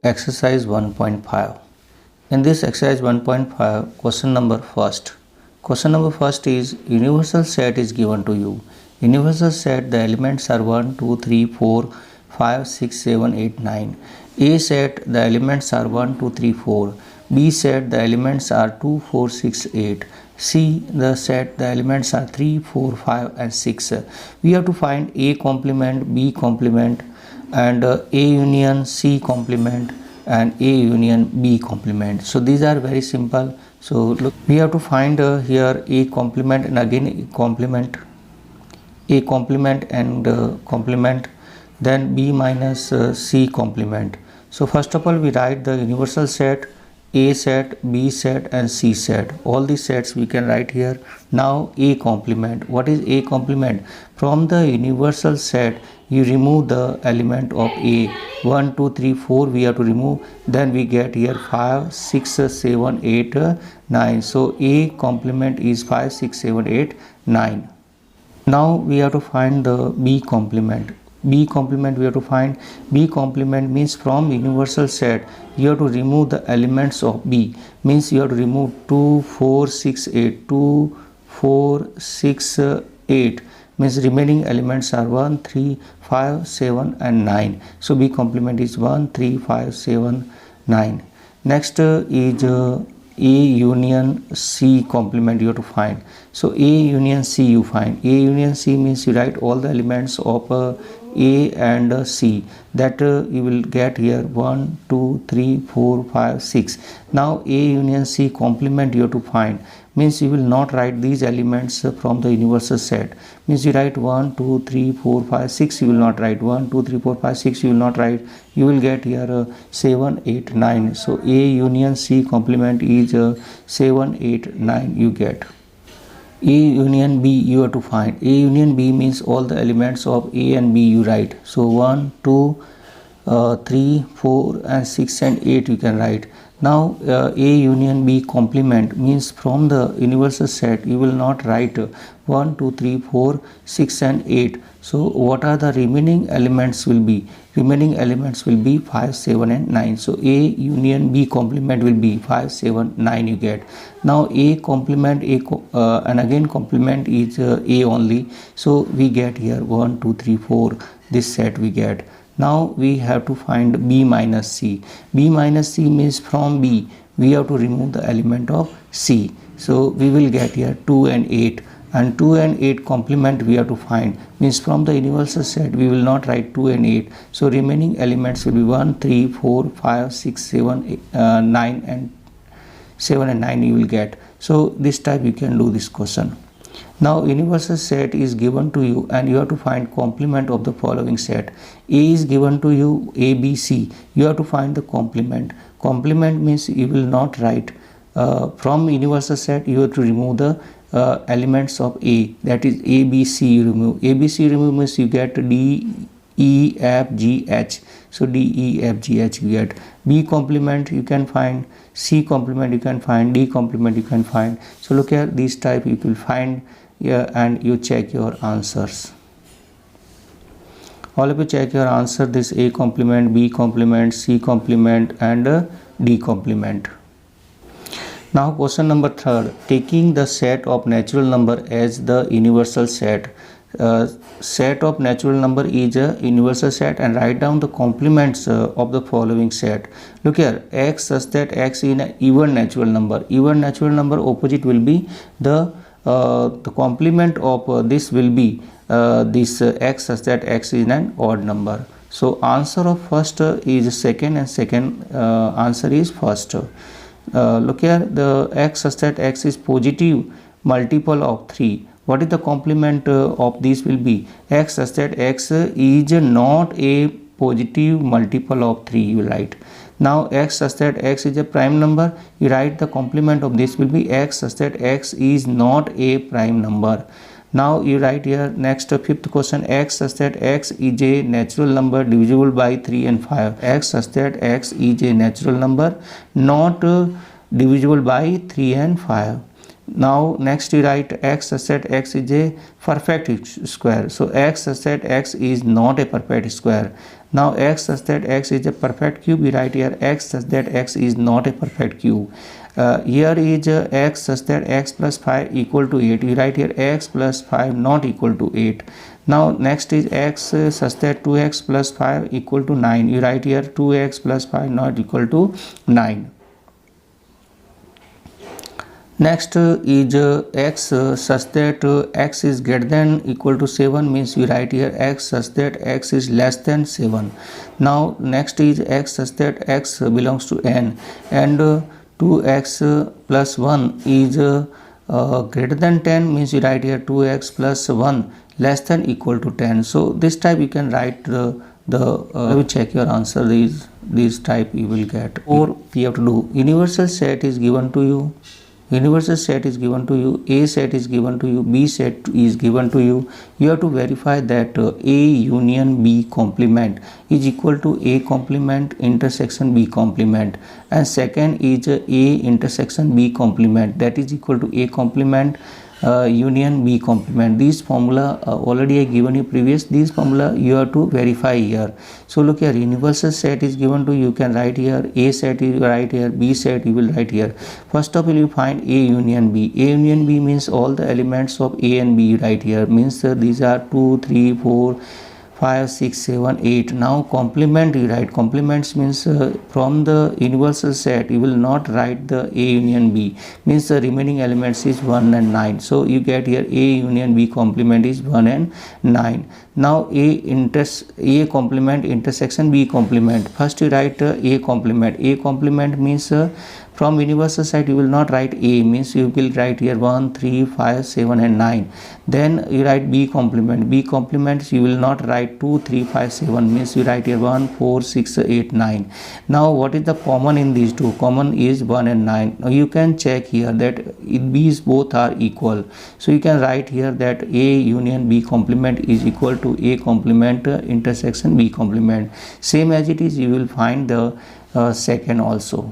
Exercise 1.5. In this exercise 1.5, question number first. Question number first is universal set is given to you. Universal set, the elements are 1, 2, 3, 4, 5, 6, 7, 8, 9. A set, the elements are 1, 2, 3, 4. B set, the elements are 2, 4, 6, 8. C, the set, the elements are 3, 4, 5 and 6. We have to find A complement, B complement, and A union C complement and A union B complement. So these are very simple. So look, we have to find here A complement and again A complement and complement, then B minus C complement. So first of all we write the universal set, A set, B set and C set. All these sets we can write here. Now A complement. What is A complement? From the universal set you remove the element of A. 1, 2, 3, 4 we have to remove. Then we get here 5, 6, 7, 8, 9. So A complement is 5, 6, 7, 8, 9. Now we have to find the B complement. B complement we have to find. B complement means from universal set you have to remove the elements of B. Means you have to remove 2, 4, 6, 8. 2, 4, 6, 8. Means remaining elements are 1, 3, 5, 7 and 9. So B complement is 1, 3, 5, 7, 9. Next is A union C complement you have to find. So A union C you find. A union C means you write all the elements of A and C. That you will get here 1, 2, 3, 4, 5, 6. Now A union C complement you have to find. Means you will not write these elements from the universal set. Means you write 1, 2, 3, 4, 5, 6 you will not write. 1, 2, 3, 4, 5, 6 you will not write. You will get here 7, 8, 9. So A union C complement is 7, 8, 9 you get. A union B you have to find. A union B means all the elements of A and B you write. So 1, 2, 3, 4 and 6 and 8 you can write. Now A union B complement means from the universal set you will not write 1, 2, 3, 4, 6 and 8. So what are the remaining elements will be? Remaining elements will be 5, 7 and 9. So A union B complement will be 5, 7, 9 you get. Now A complement and again complement is A only. So we get here 1, 2, 3, 4. This set we get. Now we have to find B minus C. B minus C means from B we have to remove the element of C. So we will get here 2 and 8. And 2 and 8 complement we have to find. Means from the universal set we will not write 2 and 8. So remaining elements will be 1, 3, 4, 5, 6, 7, 8, 9 and 7 and 9 you will get. So this type you can do this question. Now universal set is given to you and you have to find complement of the following set. A is given to you, A, B, C. You have to find the complement. Complement means you will not write from universal set you have to remove the elements of A. That is A, B, C you remove. A, B, C remove means you get D, E, F, G, H. So D, E, F, G, H you get. B complement you can find. C complement you can find. D complement you can find. So look at these type you will find here and you check your answers. All of you check your answer. This A complement, B complement, C complement and D complement. Now question number third. Taking the set of natural number as the universal set. Set of natural number is a universal set and write down the complements of the following set. Look here, x such that x is an even natural number. Even natural number opposite will be the complement of this will be this x such that x is an odd number. So answer of first is second and second answer is first. Look here, the x such that x is positive multiple of 3. What is the complement of this will be? X such that x is not a positive multiple of 3 you write. Now x such that x is a prime number, you write the complement of this will be x such that x is not a prime number. Now you write here next fifth question, x such that x is a natural number divisible by 3 and 5. X such that x is a natural number not divisible by 3 and 5. Now next you write x such that x is a perfect square. So x such that x is not a perfect square. Now x such that x is a perfect cube, we write here x such that x is not a perfect cube. Here is x such that x plus 5 equal to 8, we write here x plus 5 not equal to 8. Now next is x such that 2x plus 5 equal to 9, you write here 2x plus 5 not equal to 9. Next is x such that x is greater than equal to 7, means we write here x such that x is less than 7. Now next is x such that x belongs to n, and 2x plus 1 is greater than 10, means we write here 2x plus 1 less than equal to 10. So this type you can write you check your answer, these type you will get. Or you have to do universal set is given to you, universal set is given to you, A set is given to you, B set is given to you. You have to verify that A union B complement is equal to A complement intersection B complement, and second is A intersection B complement, that is equal to A complement union B complement. These formula already I given you previous, these formula you have to verify here. So look here, universal set is given to you can write here, A set you write here, B set you will write here. First of all you find A union B. A union B means all the elements of A and B you write here, means these are 2, 3, 4, 5, 6, 7, 8. Now complement you write, complements means from the universal set you will not write the A union B, means the remaining elements is 1 and 9. So you get here A union B complement is 1 and 9. Now A complement intersection B complement, first you write A complement. A complement means from universal set you will not write A, means you will write here 1, 3, 5, 7 and 9. Then you write B complement. B complements you will not write 2, 3, 5, 7, means you write here 1, 4, 6, 8, 9. Now what is the common in these two? Common is 1 and 9. Now you can check here that B's both are equal. So you can write here that A union B complement is equal to A complement intersection B complement. Same as it is you will find the second also.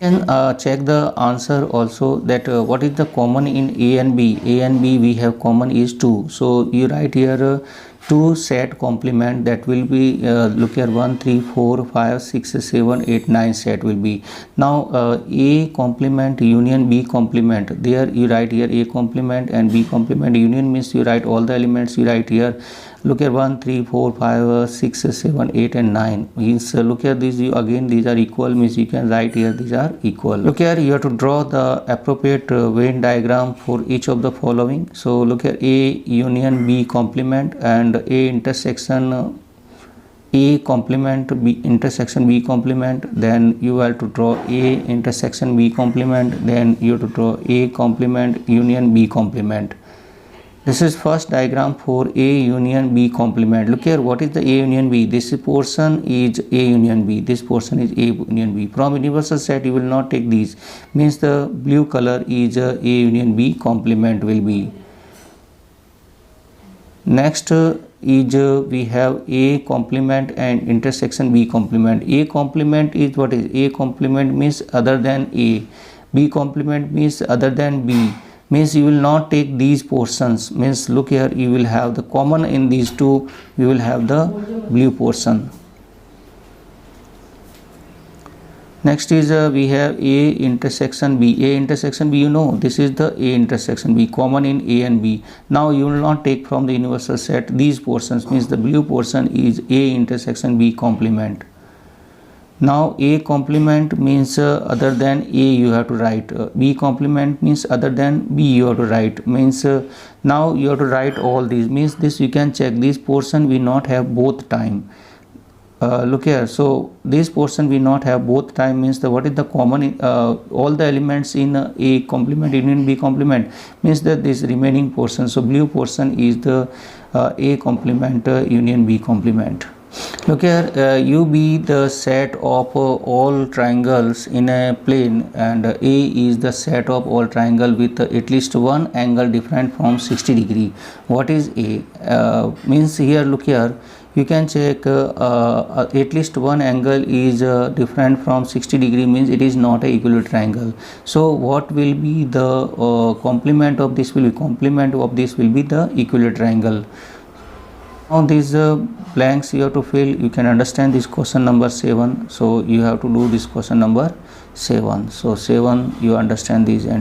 Can check the answer also that what is the common in A and B. A and B we have common is 2. So you write here 2 set complement, that will be look here 1, 3, 4, 5, 6, 7, 8, 9 set will be. Now A complement union B complement, there you write here A complement and B complement union, means you write all the elements you write here. Look here 1, 3, 4, 5, 6, 7, 8 and 9. Means look here these again these are equal, means you can write here these are equal. Look here you have to draw the appropriate Venn diagram for each of the following. So look here A union B complement and A intersection A complement B intersection B complement, then you have to draw A intersection B complement, then you have to draw A complement union B complement. This is first diagram for A union B complement. Look here, what is the A union B? This portion is A union B. This portion is A union B. From universal set, you will not take these. Means the blue color is A union B complement will be. Next is we have A complement and intersection B complement. A complement is what is? A complement means other than A. B complement means other than B. Means you will not take these portions, means look here you will have the common in these two, you will have the blue portion. Next is we have A intersection B. A intersection B, you know this is the A intersection B, common in A and B. Now you will not take from the universal set these portions, means the blue portion is A intersection B complement. Now A complement means other than A you have to write. B complement means other than B you have to write. Means now you have to write all these. Means this you can check. This portion we not have both time. Look here. So this portion we not have both time, means the what is the common all the elements in A complement union B complement, means that this remaining portion. So blue portion is the A complement union B complement. Look here, U be the set of all triangles in a plane, and A is the set of all triangle with at least one angle different from 60 degree. What is A? Means here look here, you can check at least one angle is different from 60 degree, means it is not a equilateral triangle. So what will be the complement of this will be the equilateral triangle. Now these blanks you have to fill. You can understand this question number 7. So you have to do this question number 7. So 7 you understand these and